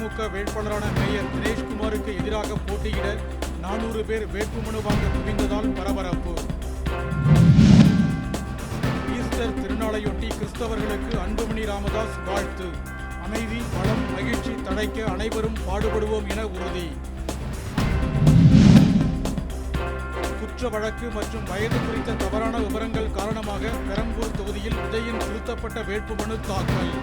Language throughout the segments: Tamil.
திமுக வேட்பாளரான மேயர் தினேஷ்குமாருக்கு எதிராக போட்டியிட 400 பேர் வேட்புமனு வாங்க குவிந்ததால் பரபரப்பு. ஈஸ்டர் திருநாளையொட்டி கிறிஸ்தவர்களுக்கு அன்புமணி ராமதாஸ் வாழ்த்து. அமைதி, வளம், மகிழ்ச்சி தழைக்க அனைவரும் பாடுபடுவோம் என உறுதி. குற்ற வழக்கு மற்றும் வயது குறித்த தவறான விவரங்கள் காரணமாக பெரம்பூர் தொகுதியில் விஜயின் திருத்தப்பட்ட வேட்புமனு தாக்கல்.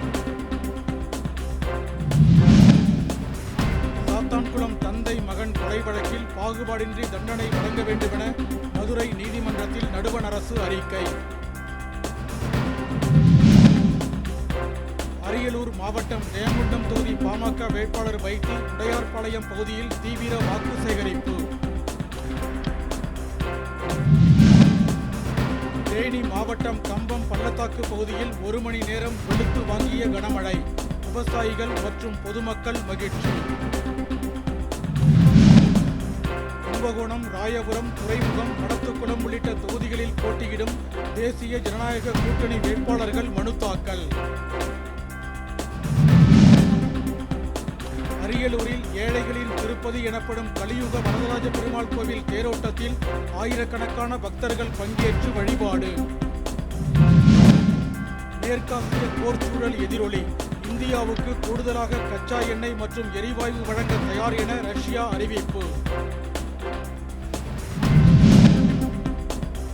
சாத்தான்குளம் தந்தை மகன் கொலை வழக்கில் பாகுபாடின்றி தண்டனை வழங்க வேண்டுமென மதுரை நீதிமன்றத்தில் நடுவண் அரசு அறிக்கை. அரியலூர் மாவட்டம் ஜெயங்கொண்டம் தொகுதி பாமக வேட்பாளர் வைத்தி உடையார்பாளையம் பகுதியில் தீவிர வாக்கு சேகரிப்பு. தேனி மாவட்டம் கம்பம் பள்ளத்தாக்கு பகுதியில் 1 மணி நேரம் வெளுத்து வாங்கிய கனமழை. விவசாயிகள் மற்றும் பொதுமக்கள் மகிழ்ச்சி. கும்பகோணம், ராயபுரம், துறைமுகம், மடத்துக்குளம் உள்ளிட்ட தொகுதிகளில் போட்டியிடும் தேசிய ஜனநாயக கூட்டணி வேட்பாளர்கள் மனு தாக்கல். அரியலூரில் ஏழைகளின் திருப்பதி எனப்படும் கலியுக வரதராஜ பெருமாள் கோவில் தேரோட்டத்தில் ஆயிரக்கணக்கான பக்தர்கள் பங்கேற்று வழிபாடு. மேற்காசிய போர் சூழல் எதிரொலி. இந்தியாவுக்கு கூடுதலாக கச்சா எண்ணெய் மற்றும் எரிவாயு வழங்க தயார் என ரஷ்யா அறிவிப்பு.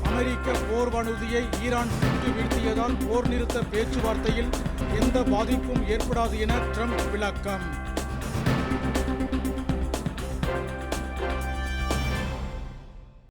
அமெரிக்க போர் வானூர்தியை ஈரான் சுட்டு வீழ்த்தியதால் போர் நிறுத்த பேச்சுவார்த்தையில் எந்த பாதிப்பும் ஏற்படாது என ட்ரம்ப் விளக்கம்.